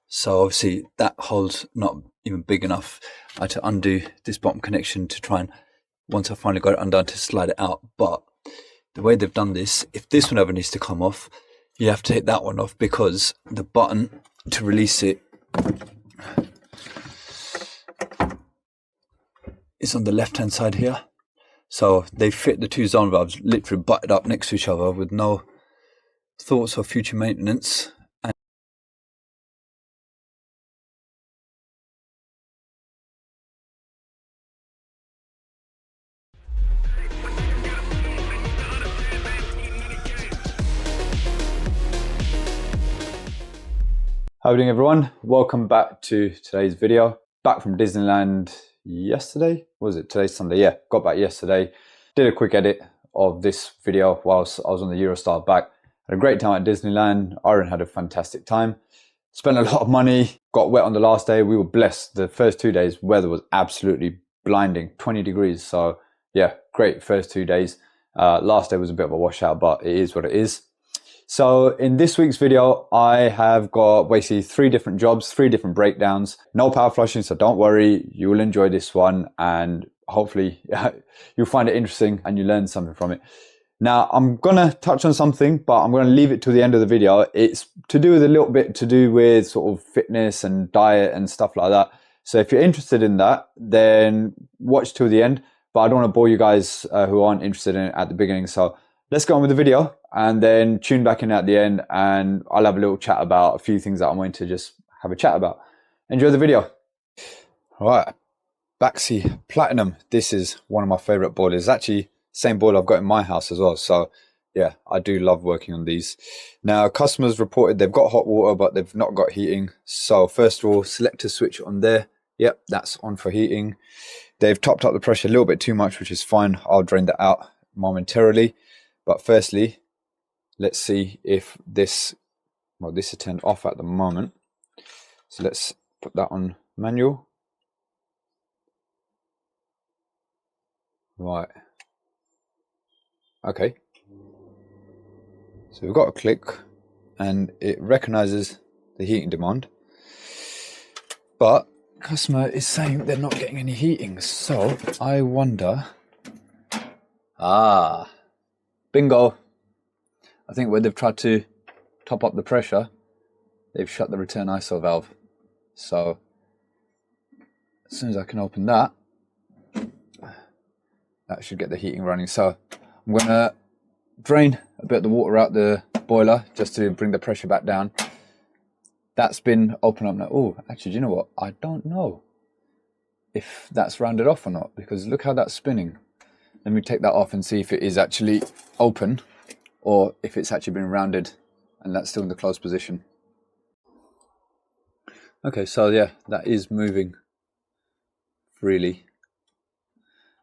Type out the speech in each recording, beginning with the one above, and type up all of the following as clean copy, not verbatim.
So obviously that hole's not even big enough. I had to undo this bottom connection to try and, once I finally got it undone, to slide it out. But the way they've done this, if this one ever needs to come off, you have to take that one off, because the button to release it is on the left hand side here. So they fit the two zone valves literally butted up next to each other with no thoughts of future maintenance. How are you doing, everyone? Welcome back to today's video. Back from Disneyland yesterday. What was it? Today's Sunday. Yeah, got back yesterday. Did a quick edit of this video whilst I was on the Eurostar back. Had a great time at Disneyland. Aaron had a fantastic time. Spent a lot of money. Got wet on the last day. We were blessed. The first 2 days, weather was absolutely blinding, 20 degrees. So yeah, great first 2 days. Last day was a bit of a washout, but it is what it is. So in this week's video, I have got basically 3 different jobs, 3 different breakdowns. No power flushing, so don't worry, you will enjoy this one, and hopefully you'll find it interesting and you learn something from it. Now, I'm gonna touch on something, but I'm gonna leave it to the end of the video. It's to do with a little bit to do with sort of fitness and diet and stuff like that. So if you're interested in that, then watch till the end. But I don't want to bore you guys who aren't interested in it at the beginning. So let's go on with the video and then tune back in at the end, and I'll have a little chat about a few things that I'm going to just have a chat about. Enjoy the video. All right, Baxi Platinum. This is one of my favorite boilers. It's actually same boiler I've got in my house as well. So yeah, I do love working on these. Now, customers reported they've got hot water, but they've not got heating. So first of all, selector switch on there. Yep, that's on for heating. They've topped up the pressure a little bit too much, which is fine. I'll drain that out momentarily. But firstly, let's see if this, well, this is turned off at the moment. So let's put that on manual. Right. Okay. So we've got a click and it recognizes the heating demand. But customer is saying they're not getting any heating. So I wonder, bingo. I think where they've tried to top up the pressure, they've shut the return ISO valve. So as soon as I can open that, that should get the heating running. So I'm going to drain a bit of the water out the boiler just to bring the pressure back down. That's been opened up now. Oh, actually, do you know what? I don't know if that's rounded off or not, because look how that's spinning. Let me take that off and see if it is actually open, or if it's actually been rounded and that's still in the closed position. Okay, so yeah, that is moving freely.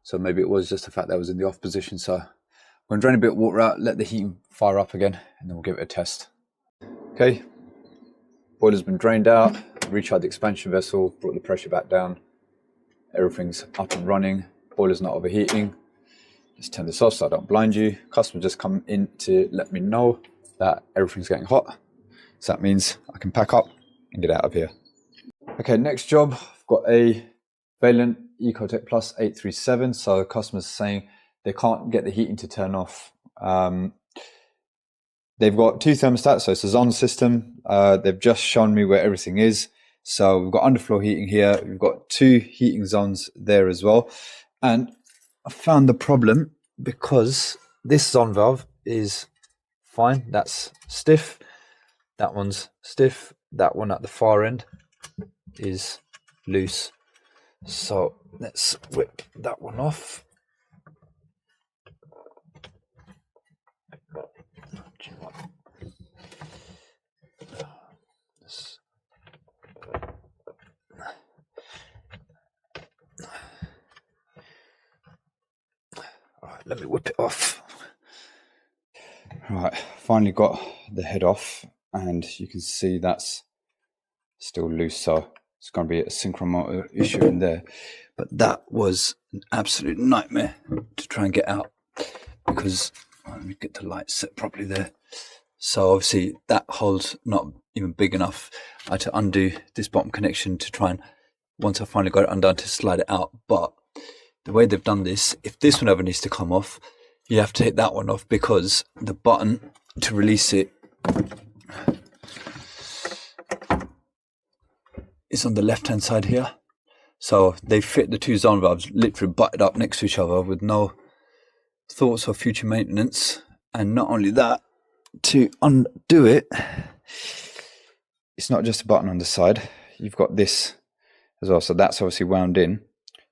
So maybe it was just the fact that it was in the off position. So I'm going to drain a bit of water out, let the heating fire up again, and then we'll give it a test. Okay, boiler's been drained out, recharged the expansion vessel, brought the pressure back down. Everything's up and running, boiler's not overheating. Just turn this off so I don't blind you. Customer just come in to let me know that everything's getting hot. So that means I can pack up and get out of here. Okay, next job, I've got a Vaillant Ecotech Plus 837. So the customer's saying they can't get the heating to turn off. They've got 2 thermostats, so it's a zone system. They've just shown me where everything is. So we've got underfloor heating here. We've got 2 heating zones there as well. And I found the problem because this zone valve is fine. That's stiff. That one's stiff. That one at the far end is loose. So let's whip that one off. Let me whip it off. Right, finally got the head off, and you can see that's still loose, so it's going to be a synchromotor issue in there. But that was an absolute nightmare to try and get out, because let me get the light set properly there. So obviously that hole's not even big enough. I had to undo this bottom connection to try and, once I finally got it undone, to slide it out. But the way they've done this, if this one ever needs to come off, you have to take that one off, because the button to release it is on the left hand side here. So they fit the two zone valves literally butted up next to each other with no thoughts of future maintenance. And not only that, to undo it, it's not just a button on the side, you've got this as well. So that's obviously wound in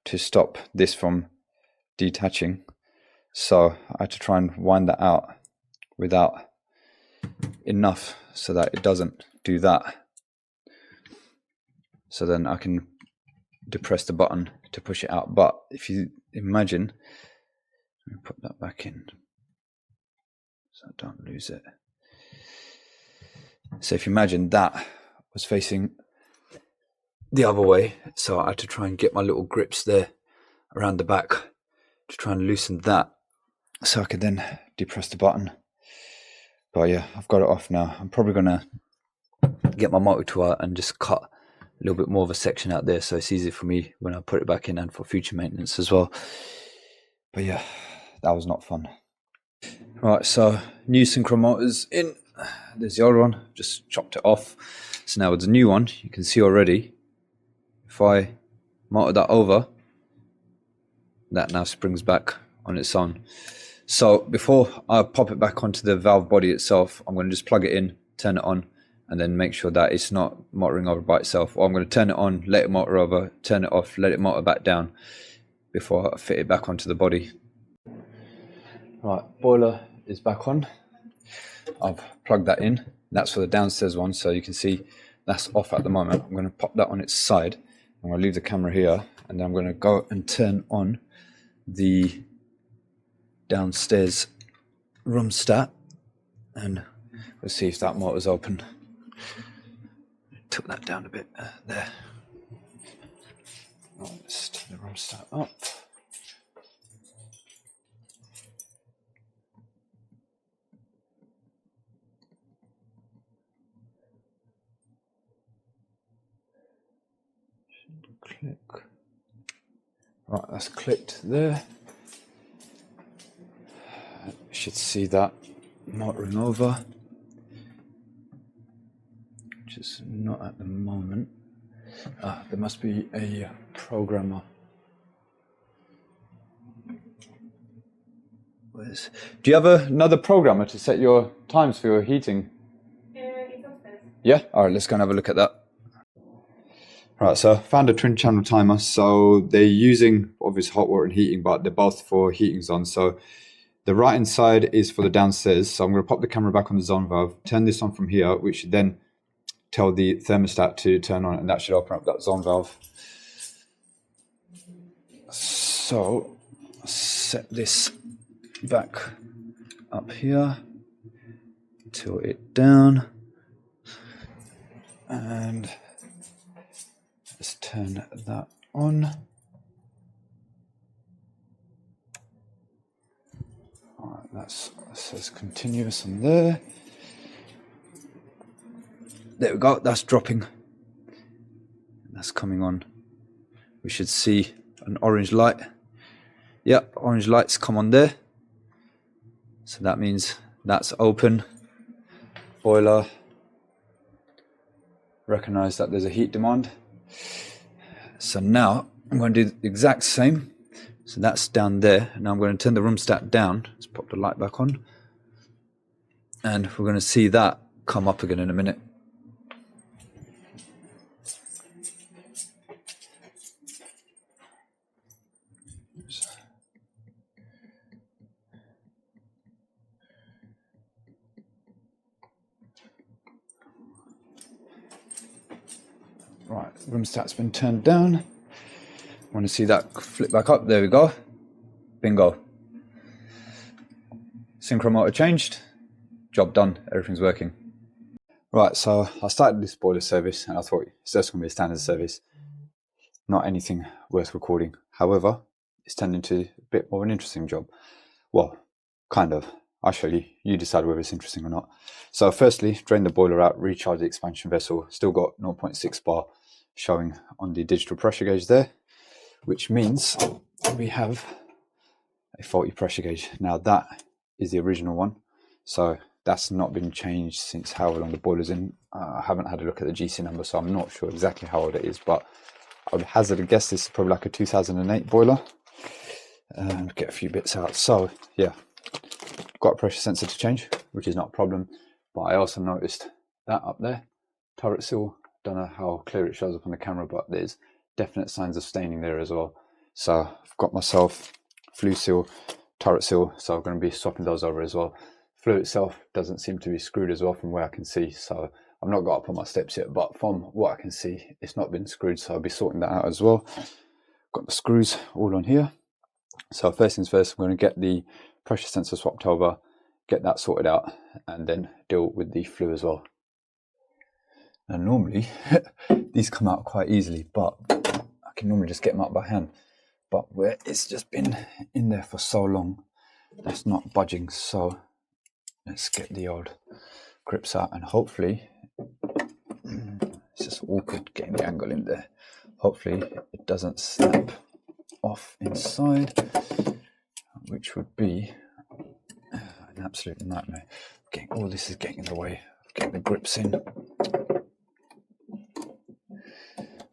to stop this from detaching. So I had to try and wind that out without enough so that it doesn't do that. So then I can depress the button to push it out. But if you imagine, let me put that back in so I don't lose it. So if you imagine that was facing the other way, so I had to try and get my little grips there around the back to try and loosen that so I could then depress the button. But yeah, I've got it off now. I'm probably gonna get my multi-tool out and just cut a little bit more of a section out there so it's easy for me when I put it back in and for future maintenance as well. But yeah, that was not fun. Right, so new synchro motors in. There's the old one, just chopped it off. So now with the new one, you can see already, if I motor that over, that now springs back on its own. So before I pop it back onto the valve body itself, I'm going to just plug it in, turn it on, and then make sure that it's not motoring over by itself. Or I'm going to turn it on, let it motor over, turn it off, let it motor back down before I fit it back onto the body. Right, boiler is back on. I've plugged that in. That's for the downstairs one, so you can see that's off at the moment. I'm going to pop that on its side. I'm going to leave the camera here, and then I'm going to go and turn on the downstairs room stat, and we'll see if that motor's open. Took that down a bit there. Right, let's turn the room stat up. Click. Right, that's clicked there. You should see that motoring over, which is not at the moment. There must be a programmer. Do you have another programmer to set your times for your heating? It's upstairs. Yeah? Alright, let's go and have a look at that. Right, so I found a twin channel timer. So they're using obviously hot water and heating, but they're both for heating zones. So the right hand side is for the downstairs. So I'm going to pop the camera back on the zone valve, turn this on from here, which should then tell the thermostat to turn on, and that should open up that zone valve. So set this back up here, tilt it down, and let's turn that on. All right, that says continuous on there. There we go, that's dropping. That's coming on. We should see an orange light. Yep, orange lights come on there. So that means that's open. Boiler. Recognize that there's a heat demand. So now I'm going to do the exact same. So that's down there. Now I'm going to turn the room stat down. Let's pop the light back on. And we're going to see that come up again in a minute. Right, room stat's been turned down. I want to see that flip back up. There we go. Bingo. Synchro motor changed. Job done. Everything's working. Right, so I started this boiler service and I thought it's just going to be a standard service. Not anything worth recording. However, it's turned into a bit more of an interesting job. Well, kind of. I'll show you. You decide whether it's interesting or not. So firstly, drain the boiler out, recharge the expansion vessel. Still got 0.6 bar showing on the digital pressure gauge there, which means we have a faulty pressure gauge. Now that is the original one, so that's not been changed since however long the boiler's in. I haven't had a look at the GC number, so I'm not sure exactly how old it is, but I would hazard a guess this is probably like a 2008 boiler. And get a few bits out. So yeah, got a pressure sensor to change, which is not a problem. But I also noticed that up there, turret seal, don't know how clear it shows up on the camera, but there's definite signs of staining there as well. So I've got myself flue seal, turret seal, so I'm going to be swapping those over as well. Flue itself doesn't seem to be screwed as well from where I can see, so I've not got up on my steps yet, but from what I can see, it's not been screwed, so I'll be sorting that out as well. Got the screws all on here. So first things first, I'm going to get the pressure sensor swapped over, get that sorted out, and then deal with the flue as well. Now normally, these come out quite easily, but I can normally just get them out by hand. But where it's just been in there for so long, that's not budging. So let's get the old grips out, and hopefully, it's just awkward getting the angle in there. Hopefully it doesn't snap off inside, which would be an absolute nightmare. All this is getting in the way of getting the grips in.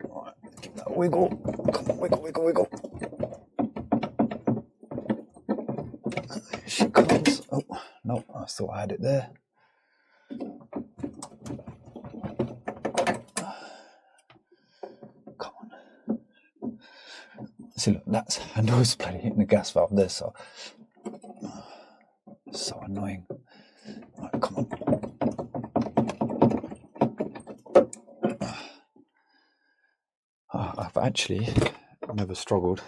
Right, give that a wiggle. Come on, wiggle, wiggle, wiggle. There she comes. Oh, no, I thought I had it there. Come on. See, look, that's handle's bloody hitting the gas valve there, so annoying. Right, come on. I've actually never struggled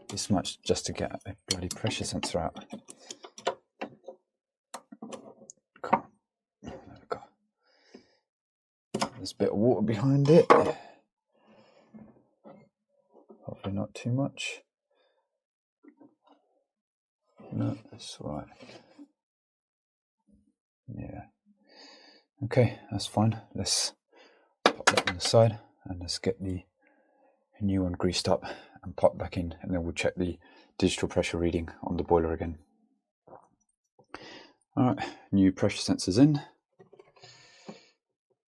this much just to get a bloody pressure sensor out. Come on. There we go. There's a bit of water behind it. Hopefully not too much. No, that's all right. Yeah. Okay, that's fine. Let's pop that on the side and let's get the new one greased up and pop back in, and then we'll check the digital pressure reading on the boiler again. All right, new pressure sensors in.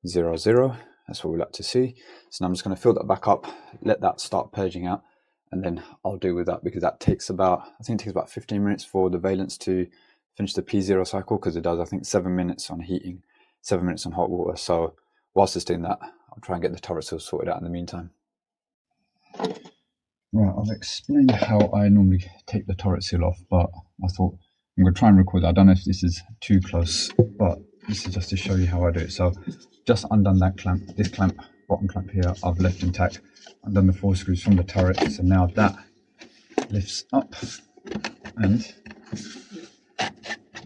0, 0. That's what we like to see. So now I'm just going to fill that back up, let that start purging out, and then I'll deal with that, because that takes about, I think it takes about 15 minutes for the vallants to finish the P0 cycle, because it does, I think, 7 minutes on heating, 7 minutes on hot water. So whilst it's doing that, I'll try and get the turret seal sorted out in the meantime. Right, I've explained how I normally take the turret seal off, but I thought I'm going to try and record that. I don't know if this is too close, but this is just to show you how I do it. So just undone that clamp, this clamp, bottom clamp here, I've left intact. Undone the 4 screws from the turret, so now that lifts up, and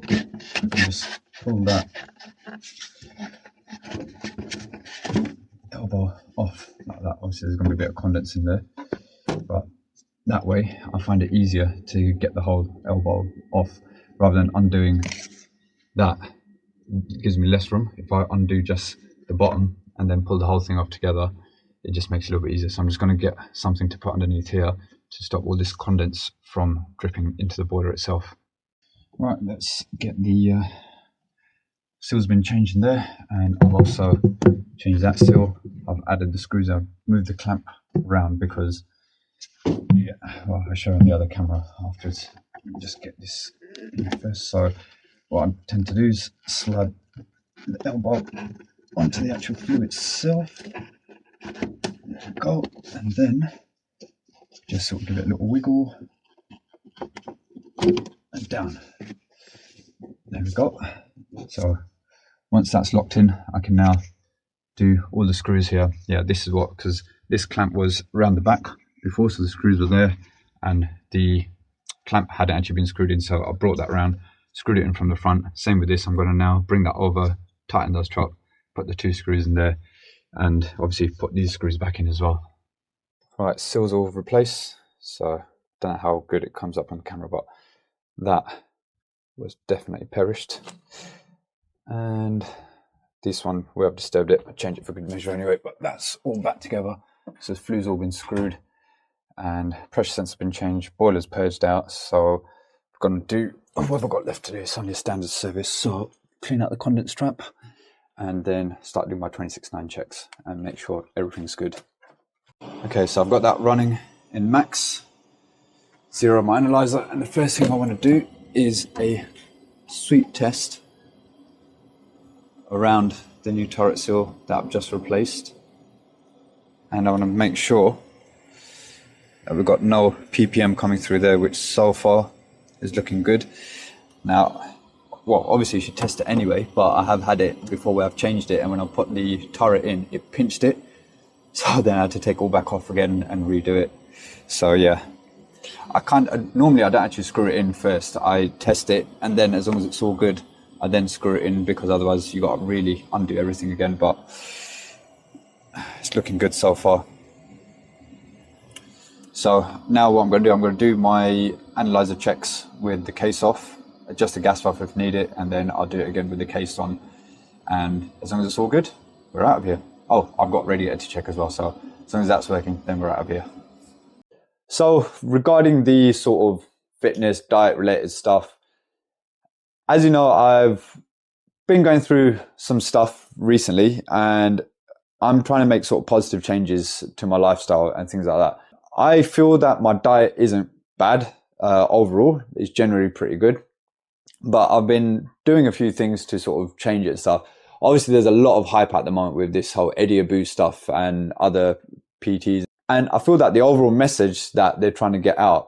you can just pull that elbow off like that. Obviously there's going to be a bit of condensate in there, but that way I find it easier to get the whole elbow off rather than undoing that. It gives me less room. If I undo just the bottom and then pull the whole thing off together, it just makes it a little bit easier. So I'm just going to get something to put underneath here to stop all this condense from dripping into the boiler itself. Right, let's get the seal's been changed in there, and I've also changed that seal. I've added the screws. I've moved the clamp around because, yeah, well, I'll show on the other camera afterwards. Let me just get this in first. So what I tend to do is slide the elbow onto the actual flue itself. There we go, and then just sort of give it a little wiggle and down. There we go. So once that's locked in, I can now do all the screws here. Yeah, this is what, because this clamp was around the back before, so the screws were there and the clamp hadn't actually been screwed in, so I brought that around, screwed it in from the front. Same with this, I'm going to now bring that over, tighten those top, put the 2 screws in there, and obviously put these screws back in as well. Right, seals all replaced, so don't know how good it comes up on camera, but that was definitely perished. And this one, we have disturbed it. I changed it for good measure anyway, but that's all back together. So the flue's all been screwed and pressure sensor's been changed, boiler's purged out. So I'm going to do, what I've got left to do, it's only a standard service. So clean out the condensate strap and then start doing my 26.9 checks and make sure everything's good. Okay, so I've got that running in max, zero my analyzer, and the first thing I want to do is a sweep test around the new turret seal that I've just replaced, and I want to make sure that we've got no ppm coming through there, which so far is looking good. Now, well, obviously you should test it anyway, but I have had it before where I've changed it, and when I put the turret in, it pinched it, so then I had to take it all back off again and redo it. So yeah, normally I don't actually screw it in first. I test it, and then as long as it's all good, I then screw it in, because otherwise you got to really undo everything again. But it's looking good so far. So now what I'm going to do my analyzer checks with the case off, adjust the gas valve if needed, and then I'll do it again with the case on. And as long as it's all good, we're out of here. Oh, I've got radiator to check as well. So as long as that's working, then we're out of here. So regarding the sort of fitness, diet related stuff, as you know, I've been going through some stuff recently, and I'm trying to make sort of positive changes to my lifestyle and things like that. I feel that my diet isn't bad overall. It's generally pretty good, but I've been doing a few things to sort of change it and stuff. Obviously, there's a lot of hype at the moment with this whole Eddie Abu stuff and other PTs. And I feel that the overall message that they're trying to get out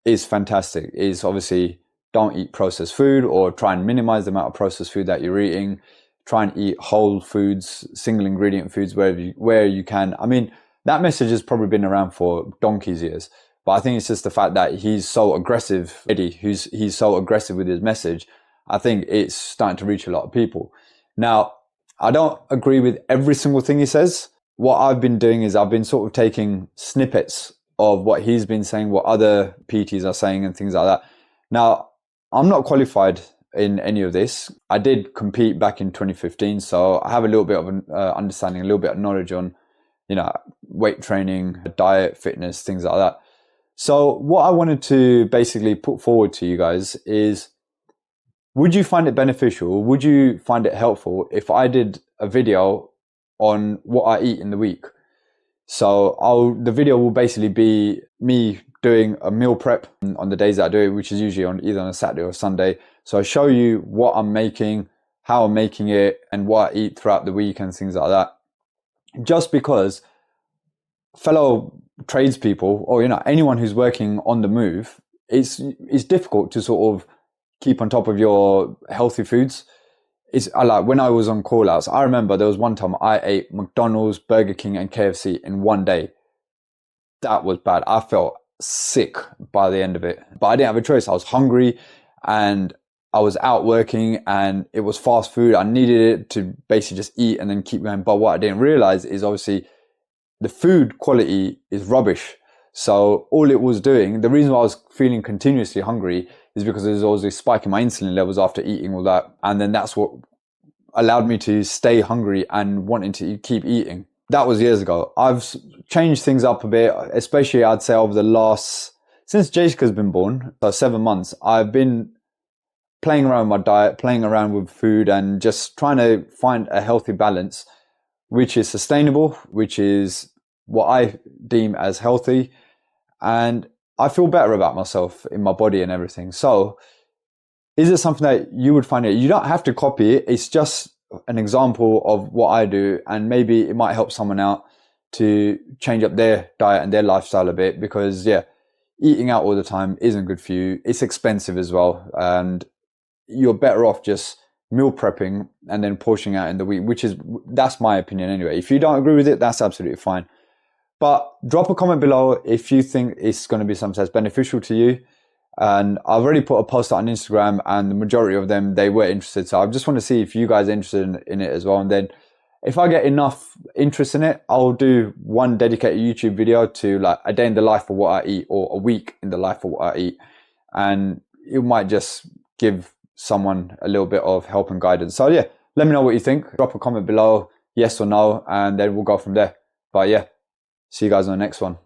is fantastic. Is obviously don't eat processed food, or try and minimize the amount of processed food that you're eating. Try and eat whole foods, single ingredient foods where you can. I mean, that message has probably been around for donkey's years. But I think it's just the fact that he's so aggressive, Eddie, he's so aggressive with his message. I think it's starting to reach a lot of people. Now, I don't agree with every single thing he says. What I've been doing is I've been sort of taking snippets of what he's been saying, what other PTs are saying and things like that. Now, I'm not qualified in any of this. I did compete back in 2015, so I have a little bit of an understanding, a little bit of knowledge on, weight training, diet, fitness, things like that. So what I wanted to basically put forward to you guys is, would you find it beneficial? Would you find it helpful if I did a video on what I eat in the week? So the video will basically be me doing a meal prep on the days that I do it, which is usually on either on a Saturday or Sunday. So I show you what I'm making, how I'm making it, and what I eat throughout the week and things like that. Just because fellow tradespeople, or anyone who's working on the move, it's difficult to sort of keep on top of your healthy foods. I like when I was on call outs, I remember there was one time I ate McDonald's, Burger King and KFC in one day. That was bad. I felt sick by the end of it, but I didn't have a choice. I was hungry and I was out working and it was fast food. I needed it to basically just eat and then keep going. But what I didn't realize is obviously the food quality is rubbish. So all it was doing, the reason why I was feeling continuously hungry is because there was always a spike in my insulin levels after eating all that. And then that's what allowed me to stay hungry and wanting to keep eating. That was years ago. I've changed things up a bit, especially I'd say over the last, since Jessica's been born, so 7 months, I've been playing around with my diet, playing around with food and just trying to find a healthy balance, which is sustainable, which is what I deem as healthy. And I feel better about myself in my body and everything. So is it something that you would find it? You don't have to copy it. It's just an example of what I do, and maybe it might help someone out to change up their diet and their lifestyle a bit, because eating out all the time isn't good for you. It's expensive as well, and you're better off just meal prepping and then portioning out in the week, that's my opinion anyway. If you don't agree with it, that's absolutely fine. But drop a comment below if you think it's going to be something that's beneficial to you. And I've already put a post out on Instagram, and the majority of them, they were interested. So I just want to see if you guys are interested in it as well. And then if I get enough interest in it, I'll do one dedicated YouTube video to like a day in the life of what I eat, or a week in the life of what I eat. And it might just give someone a little bit of help and guidance. So yeah, let me know what you think. Drop a comment below, yes or no, and then we'll go from there. But yeah, see you guys on the next one.